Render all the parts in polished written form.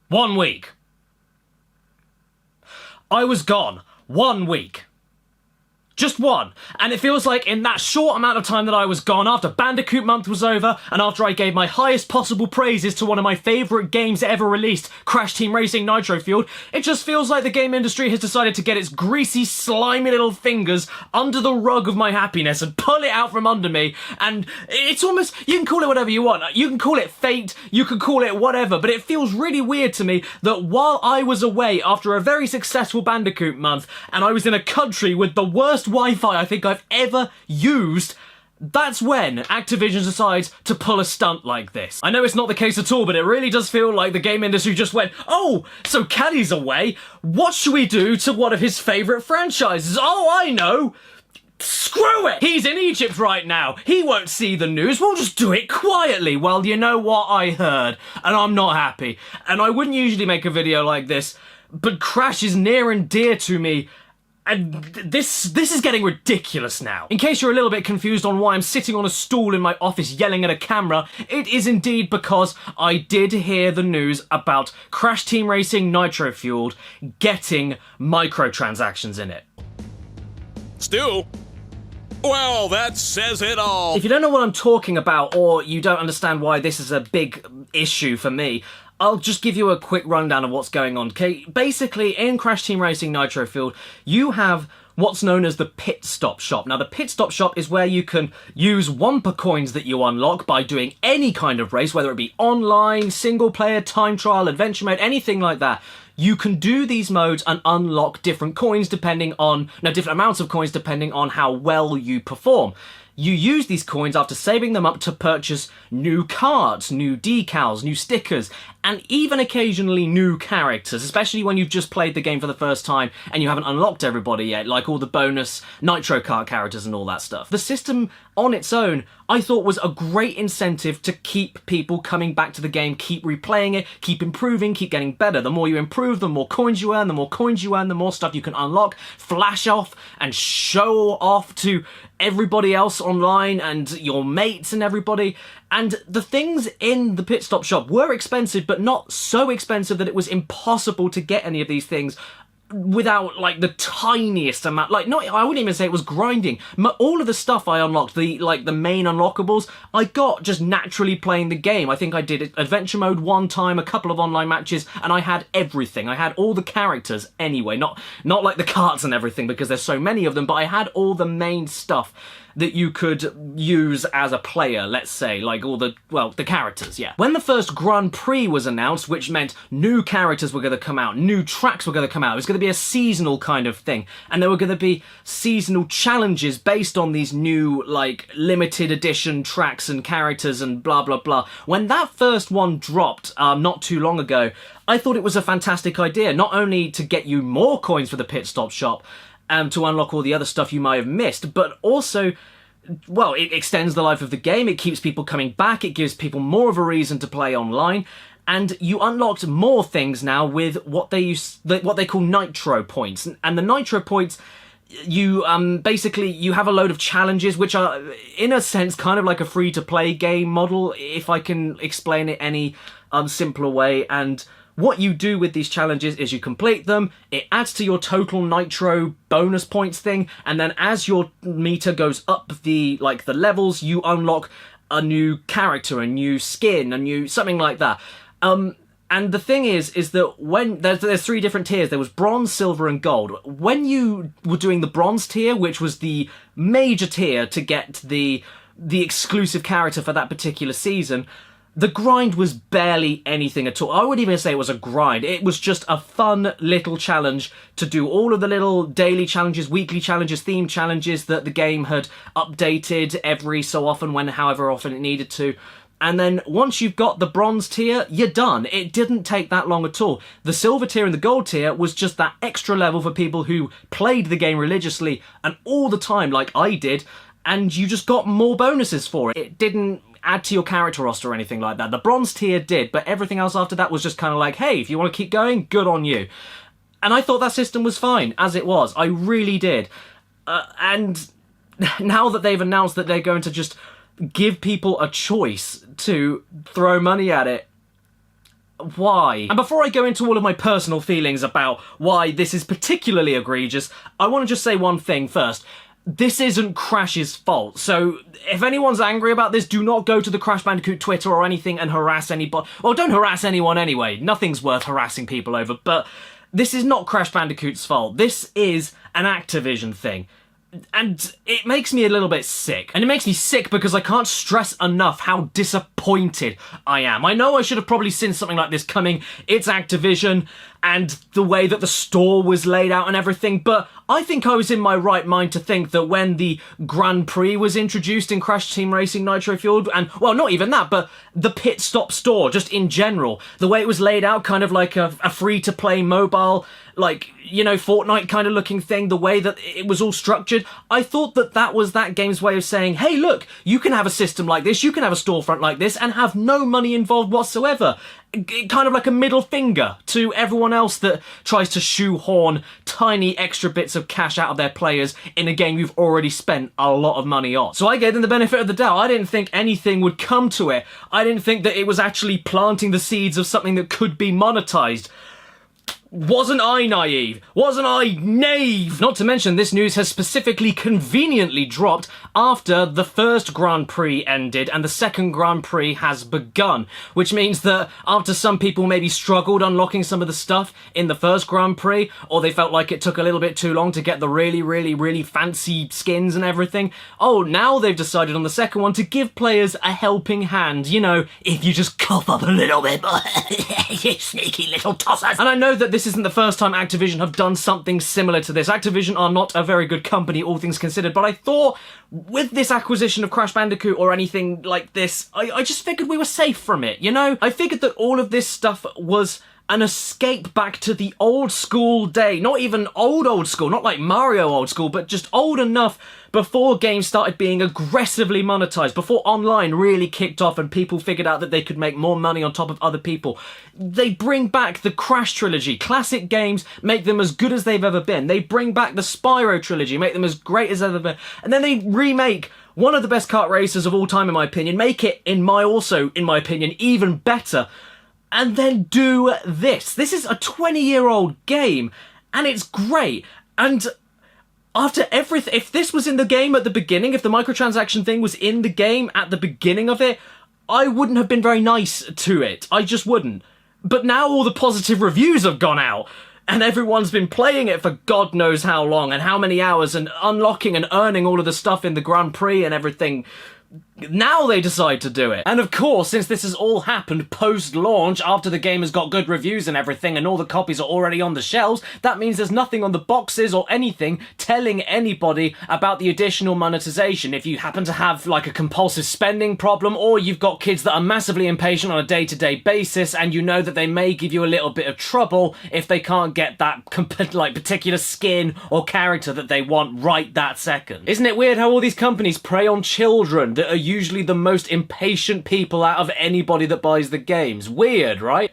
1 week. I was gone 1 week. Just one. And it feels like in that short amount of time that I was gone, after Bandicoot month was over, and after I gave my highest possible praises to one of my favourite games ever released, Crash Team Racing Nitro Fueled, it just feels like the game industry has decided to get its greasy, slimy little fingers under the rug of my happiness and pull it out from under me. And it's almost, you can call it whatever you want. You can call it fate, you can call it whatever, but it feels really weird to me that while I was away after a very successful Bandicoot month, and I was in a country with the worst Wi-Fi I think I've ever used, that's when Activision decides to pull a stunt like this. I know it's not the case at all, but it really does feel like the game industry just went, oh, so Caddy's away, what should we do to one of his favourite franchises? Oh, I know! Screw it! He's in Egypt right now. He won't see the news. We'll just do it quietly. Well, you know what I heard, and I'm not happy. And I wouldn't usually make a video like this, but Crash is near and dear to me. And this is getting ridiculous now. In case you're a little bit confused on why I'm sitting on a stool in my office yelling at a camera, it is indeed because I did hear the news about Crash Team Racing Nitro Fueled getting microtransactions in it. Still? Well, that says it all. If you don't know what I'm talking about, or you don't understand why this is a big issue for me, I'll just give you a quick rundown of what's going on, okay? Basically, in Crash Team Racing Nitro Fueled, you have what's known as the pit stop shop. Now, the pit stop shop is where you can use wumpa coins that you unlock by doing any kind of race, whether it be online, single player, time trial, adventure mode, anything like that. You can do these modes and unlock different coins depending on, different amounts of coins depending on how well you perform. You use these coins after saving them up to purchase new cards, new decals, new stickers, and even occasionally new characters, especially when you've just played the game for the first time and you haven't unlocked everybody yet, like all the bonus Nitro Kart characters and all that stuff. The system on its own, I thought, was a great incentive to keep people coming back to the game, keep replaying it, keep improving, keep getting better. The more you improve, the more coins you earn, the more coins you earn, the more stuff you can unlock, flash off, and show off to everybody else online and your mates and everybody. And the things in the pit stop shop were expensive, but not so expensive that it was impossible to get any of these things without, like, the tiniest amount. Like, not, I wouldn't even say it was grinding. All of the stuff I unlocked, the main unlockables, I got just naturally playing the game. I think I did adventure mode one time, a couple of online matches, and I had everything. I had all the characters anyway, not like the karts and everything, because there's so many of them, but I had all the main stuff that you could use as a player, let's say, like all the, well, the characters, yeah. When the first Grand Prix was announced, which meant new characters were going to come out, new tracks were going to come out, it was going to be a seasonal kind of thing, and there were going to be seasonal challenges based on these new, like, limited edition tracks and characters and blah, blah, blah. When that first one dropped, not too long ago, I thought it was a fantastic idea, not only to get you more coins for the pit stop shop, to unlock all the other stuff you might have missed, but also, well, it extends the life of the game, it keeps people coming back, it gives people more of a reason to play online, and you unlocked more things now with what they call nitro points. And the nitro points, you basically, you have a load of challenges which are, in a sense, kind of like a free-to-play game model, if I can explain it any simpler way. And what you do with these challenges is you complete them, it adds to your total nitro bonus points thing, and then as your meter goes up the levels, you unlock a new character, a new skin, a new something like that. And the thing is that when there's three different tiers, there was bronze, silver, and gold. When you were doing the bronze tier, which was the major tier to get the exclusive character for that particular season, the grind was barely anything at all. I wouldn't even say it was a grind. It was just a fun little challenge to do all of the little daily challenges, weekly challenges, theme challenges that the game had updated every so often, however often it needed to. And then once you've got the bronze tier, you're done. It didn't take that long at all. The silver tier and the gold tier was just that extra level for people who played the game religiously and all the time like I did, and you just got more bonuses for it. It didn't add to your character roster or anything like that. The bronze tier did, but everything else after that was just kind of like, hey, if you want to keep going, good on you. And I thought that system was fine, as it was. I really did. And now that they've announced that they're going to just give people a choice to throw money at it, Why? And before I go into all of my personal feelings about why this is particularly egregious, I want to just say one thing first. This isn't Crash's fault, so if anyone's angry about this, do not go to the Crash Bandicoot Twitter or anything and harass anybody. Well, don't harass anyone anyway. Nothing's worth harassing people over, but this is not Crash Bandicoot's fault. This is an Activision thing. And it makes me a little bit sick. And it makes me sick because I can't stress enough how disappointed I am. I know I should have probably seen something like this coming. It's Activision, and the way that the store was laid out and everything, but I think I was in my right mind to think that when the Grand Prix was introduced in Crash Team Racing Nitro Fueled, and, well, not even that, but the pit stop store, just in general, the way it was laid out, kind of like a free-to-play mobile, like, you know, Fortnite kind of looking thing, the way that it was all structured, I thought that that was that game's way of saying, hey, look, you can have a system like this, you can have a storefront like this, and have no money involved whatsoever. Kind of like a middle finger to everyone else that tries to shoehorn tiny extra bits of cash out of their players in a game you've already spent a lot of money on. So I gave them the benefit of the doubt. I didn't think anything would come to it. I didn't think that it was actually planting the seeds of something that could be monetized. Wasn't I naive? Wasn't I knave? Not to mention, this news has specifically conveniently dropped after the first Grand Prix ended and the second Grand Prix has begun, which means that after some people maybe struggled unlocking some of the stuff in the first Grand Prix, or they felt like it took a little bit too long to get the really fancy skins and everything, oh, now they've decided on the second one to give players a helping hand. You know, if you just cough up a little bit, you sneaky little tossers. And I know that this isn't the first time Activision have done something similar to this. Activision are not a very good company, all things considered, but I thought with this acquisition of Crash Bandicoot or anything like this, I just figured we were safe from it, you know? I figured that all of this stuff was an escape back to the old school day. Not even old school, not like Mario old school, but just old enough before games started being aggressively monetized, before online really kicked off and people figured out that they could make more money on top of other people. They bring back the Crash trilogy, classic games, make them as good as they've ever been. They bring back the Spyro trilogy, make them as great as ever been. And then they remake one of the best kart racers of all time, in my opinion, make it, in my opinion, even better. And then do this. This is a 20-year-old game, and it's great. And after everything, if this was in the game at the beginning, if the microtransaction thing was in the game at the beginning of it, I wouldn't have been very nice to it. I just wouldn't. But now all the positive reviews have gone out, and everyone's been playing it for God knows how long, and how many hours, and unlocking and earning all of the stuff in the Grand Prix and everything. Now they decide to do it. And of course, since this has all happened post-launch, after the game has got good reviews and everything, and all the copies are already on the shelves, that means there's nothing on the boxes or anything telling anybody about the additional monetization. If you happen to have like a compulsive spending problem, or you've got kids that are massively impatient on a day-to-day basis, and you know that they may give you a little bit of trouble if they can't get that particular skin or character that they want right that second. Isn't it weird how all these companies prey on children that are usually the most impatient people out of anybody that buys the games? Weird, right?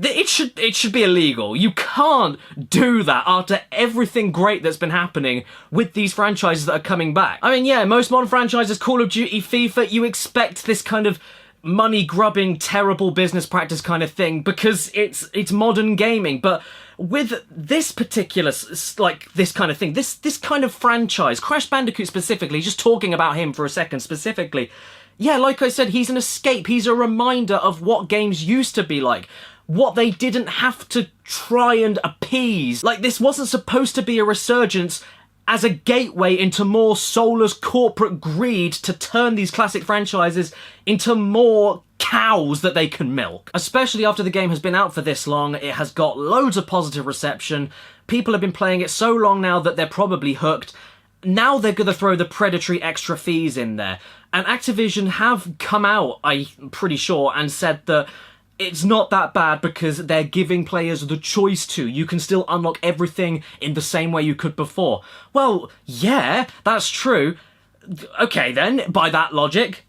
It should be illegal. You can't do that after everything great that's been happening with these franchises that are coming back. I mean, yeah, most modern franchises, Call of Duty, FIFA, you expect this kind of money-grubbing, terrible business practice kind of thing because it's modern gaming, but with this particular, like, this kind of thing, this kind of franchise, Crash Bandicoot specifically, just talking about him for a second specifically, yeah, like I said, he's an escape, he's a reminder of what games used to be like, what they didn't have to try and appease. Like, this wasn't supposed to be a resurgence as a gateway into more soulless corporate greed to turn these classic franchises into more cows that they can milk. Especially after the game has been out for this long, it has got loads of positive reception, people have been playing it so long now that they're probably hooked. Now they're going to throw the predatory extra fees in there. And Activision have come out, I'm pretty sure, and said that it's not that bad because they're giving players the choice to. You can still unlock everything in the same way you could before. Well, yeah, that's true. Okay then, by that logic,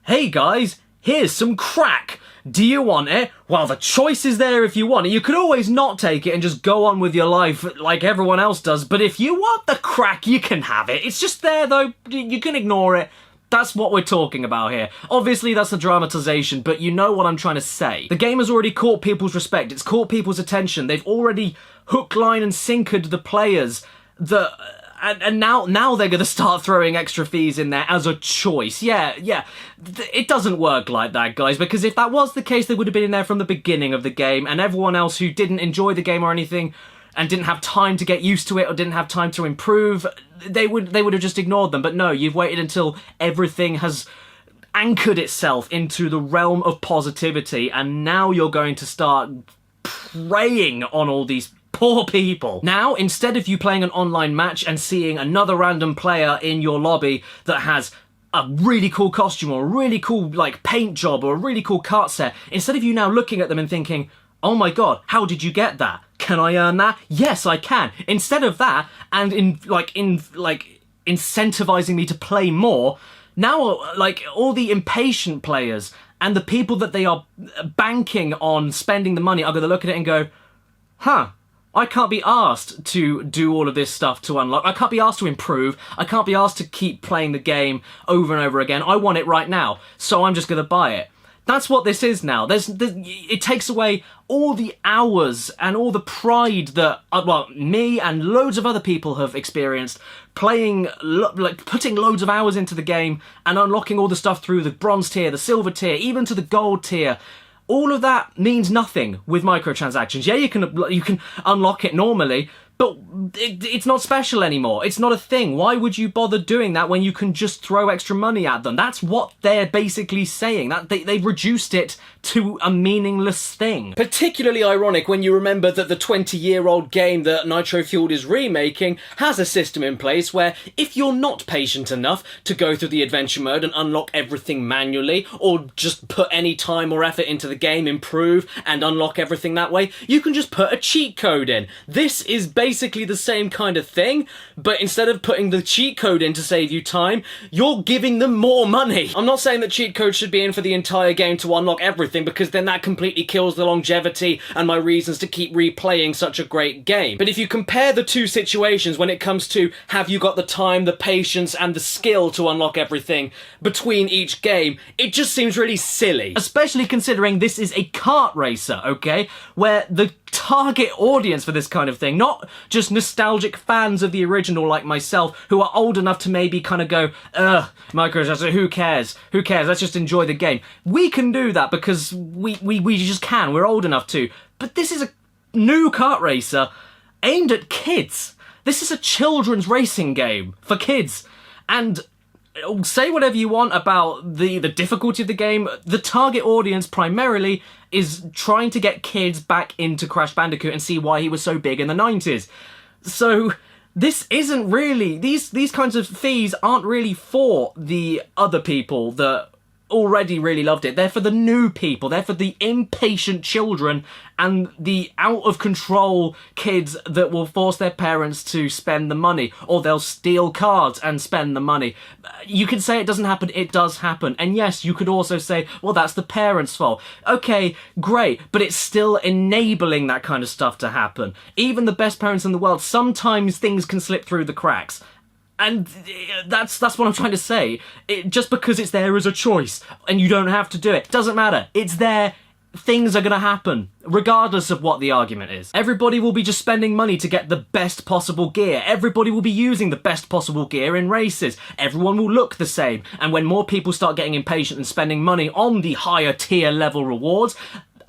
hey guys, here's some crack. Do you want it? Well, the choice is there if you want it. You could always not take it and just go on with your life like everyone else does, but if you want the crack, you can have it. It's just there though, you can ignore it. That's what we're talking about here. Obviously, that's a dramatization, but you know what I'm trying to say. The game has already caught people's respect. It's caught people's attention. They've already hook, line, and sinkered the players that... And now they're going to start throwing extra fees in there as a choice. Yeah. It doesn't work like that, guys, because if that was the case, they would have been in there from the beginning of the game, and everyone else who didn't enjoy the game or anything and didn't have time to get used to it or didn't have time to improve, they would have just ignored them. But no, you've waited until everything has anchored itself into the realm of positivity, and now you're going to start preying on all these poor people. Now, instead of you playing an online match and seeing another random player in your lobby that has a really cool costume or a really cool paint job or a really cool kart set, instead of you now looking at them and thinking, oh my god, how did you get that? Can I earn that? Yes, I can. Instead of that, and incentivizing me to play more, now all the impatient players and the people that they are banking on spending the money are going to look at it and go, huh, I can't be asked to do all of this stuff to unlock. I can't be asked to improve. I can't be asked to keep playing the game over and over again. I want it right now, so I'm just going to buy it. That's what this is now. It takes away all the hours and all the pride that, me and loads of other people have experienced playing, putting loads of hours into the game and unlocking all the stuff through the bronze tier, the silver tier, even to the gold tier. All of that means nothing with microtransactions. Yeah, you can unlock it normally, but it's not special anymore. It's not a thing. Why would you bother doing that when you can just throw extra money at them? That's what they're basically saying. That they've reduced it to a meaningless thing. Particularly ironic when you remember that the 20-year-old game that Nitro Fueled is remaking has a system in place where if you're not patient enough to go through the adventure mode and unlock everything manually, or just put any time or effort into the game, improve, and unlock everything that way, you can just put a cheat code in. This is basically the same kind of thing, but instead of putting the cheat code in to save you time, you're giving them more money. I'm not saying that cheat codes should be in for the entire game to unlock everything, because then that completely kills the longevity and my reasons to keep replaying such a great game. But if you compare the two situations when it comes to have you got the time, the patience, and the skill to unlock everything between each game, it just seems really silly. Especially considering this is a kart racer, okay? Where the target audience for this kind of thing, not just nostalgic fans of the original like myself who are old enough to maybe kind of go, microtransaction, who cares, let's just enjoy the game. We can do that because we just can, we're old enough to. But this is a new kart racer aimed at kids. This is a children's racing game for kids, and say whatever you want about the difficulty of the game, the target audience primarily is trying to get kids back into Crash Bandicoot and see why he was so big in the 90s. So this isn't really, these kinds of fees aren't really for the other people that already really loved it. They're for the new people. They're for the impatient children and the out-of-control kids that will force their parents to spend the money, or they'll steal cards and spend the money. You can say it doesn't happen, it does happen. And yes, you could also say, well, that's the parents' fault. Okay, great, but it's still enabling that kind of stuff to happen. Even the best parents in the world, sometimes things can slip through the cracks. And that's what I'm trying to say. Just because it's there as a choice and you don't have to do it, doesn't matter. It's there. Things are going to happen, regardless of what the argument is. Everybody will be just spending money to get the best possible gear. Everybody will be using the best possible gear in races. Everyone will look the same. And when more people start getting impatient and spending money on the higher tier level rewards,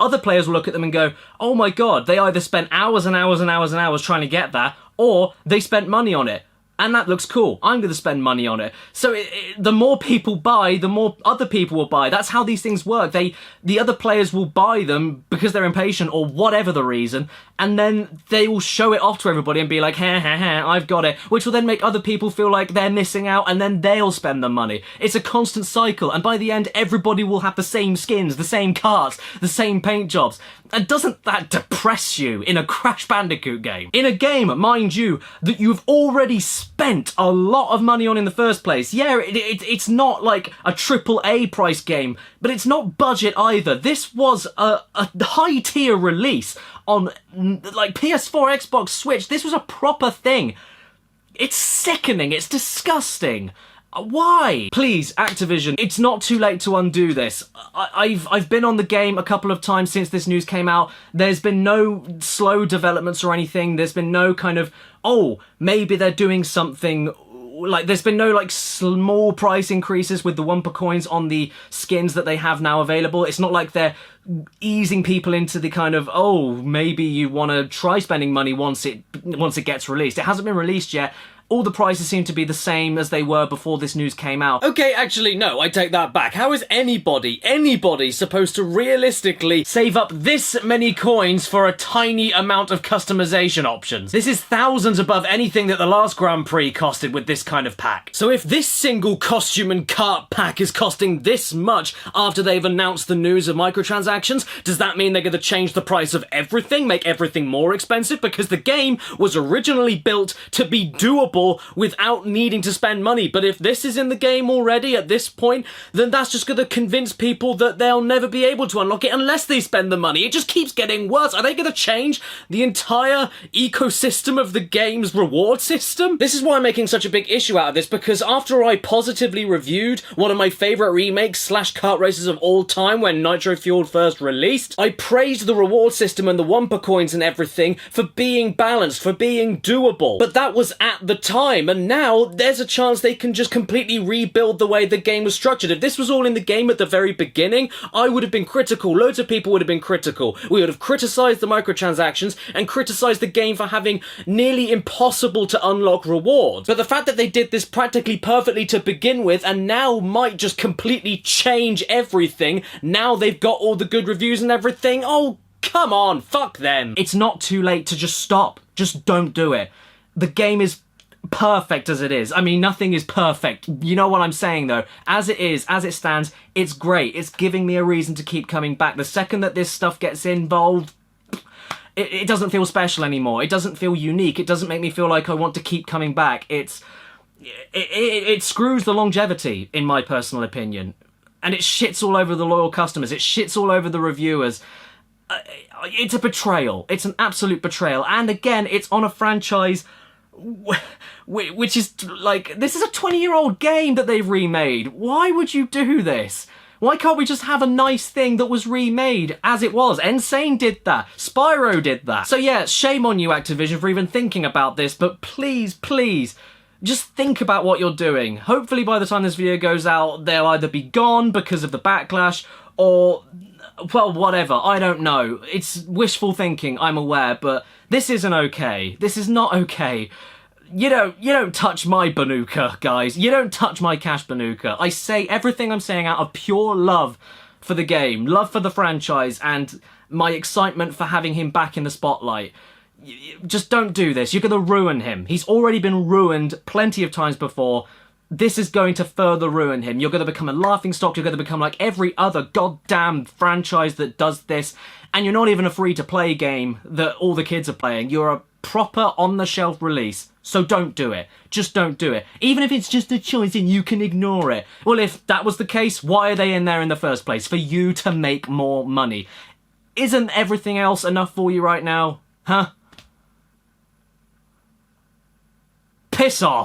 other players will look at them and go, oh my god, they either spent hours and hours and hours and hours trying to get that, or they spent money on it. And that looks cool. I'm going to spend money on it. So the more people buy, the more other people will buy. That's how these things work. The other players will buy them because they're impatient or whatever the reason, and then they will show it off to everybody and be like, ha ha ha, I've got it, which will then make other people feel like they're missing out, and then they'll spend the money. It's a constant cycle, and by the end, everybody will have the same skins, the same carts, the same paint jobs. And doesn't that depress you in a Crash Bandicoot game? In a game, mind you, that you've already spent a lot of money on in the first place. Yeah, it's not like a AAA price game, but it's not budget either. This was a high tier release on like PS4, Xbox, Switch. This was a proper thing. It's sickening, it's disgusting. Why? Please, Activision, it's not too late to undo this. I've been on the game a couple of times since this news came out. There's been no slow developments or anything. There's been no kind of, oh, maybe they're doing something. Like, there's been no, like, small price increases with the Wumpa coins on the skins that they have now available. It's not like they're easing people into the kind of, oh, maybe you want to try spending money once it gets released. It hasn't been released yet. All the prices seem to be the same as they were before this news came out. Okay, actually, no, I take that back. How is anybody supposed to realistically save up this many coins for a tiny amount of customization options? This is thousands above anything that the last Grand Prix costed with this kind of pack. So if this single costume and kart pack is costing this much after they've announced the news of microtransactions, does that mean they're going to change the price of everything, make everything more expensive? Because the game was originally built to be doable without needing to spend money. But if this is in the game already at this point, then that's just going to convince people that they'll never be able to unlock it unless they spend the money. It just keeps getting worse. Are they going to change the entire ecosystem of the game's reward system? This is why I'm making such a big issue out of this, because after I positively reviewed one of my favourite remakes / kart races of all time when Nitro Fueled first released, I praised the reward system and the Wumpa coins and everything for being balanced, for being doable. But that was at the time, and now there's a chance they can just completely rebuild the way the game was structured. If this was all in the game at the very beginning, I would have been critical. Loads of people would have been critical. We would have criticised the microtransactions and criticised the game for having nearly impossible to unlock rewards. But the fact that they did this practically perfectly to begin with and now might just completely change everything, now they've got all the good reviews and everything, oh, come on, fuck them. It's not too late to just stop. Just don't do it. The game is perfect as it is. I mean, nothing is perfect. You know what I'm saying, though. As it is, as it stands, it's great. It's giving me a reason to keep coming back. The second that this stuff gets involved, it doesn't feel special anymore. It doesn't feel unique. It doesn't make me feel like I want to keep coming back. It screws the longevity, in my personal opinion. And it shits all over the loyal customers. It shits all over the reviewers. It's a betrayal. It's an absolute betrayal. And again, it's on a franchise which is like, this is a 20-year-old game that they've remade. Why would you do this? Why can't we just have a nice thing that was remade as it was? Insane did that. Spyro did that. So yeah, shame on you, Activision, for even thinking about this, but please, please, just think about what you're doing. Hopefully by the time this video goes out, they'll either be gone because of the backlash, or, well, whatever, I don't know. It's wishful thinking, I'm aware, but this isn't okay. This is not okay. You don't touch my Banuka, guys. You don't touch my Cash Banuka. I say everything I'm saying out of pure love for the game, love for the franchise, and my excitement for having him back in the spotlight. Just don't do this. You're going to ruin him. He's already been ruined plenty of times before. This is going to further ruin him. You're going to become a laughingstock. You're going to become like every other goddamn franchise that does this. And you're not even a free-to-play game that all the kids are playing. You're a proper on-the-shelf release. So don't do it. Just don't do it. Even if it's just a choice and you can ignore it. Well, if that was the case, why are they in there in the first place? For you to make more money. Isn't everything else enough for you right now? Huh? Piss off.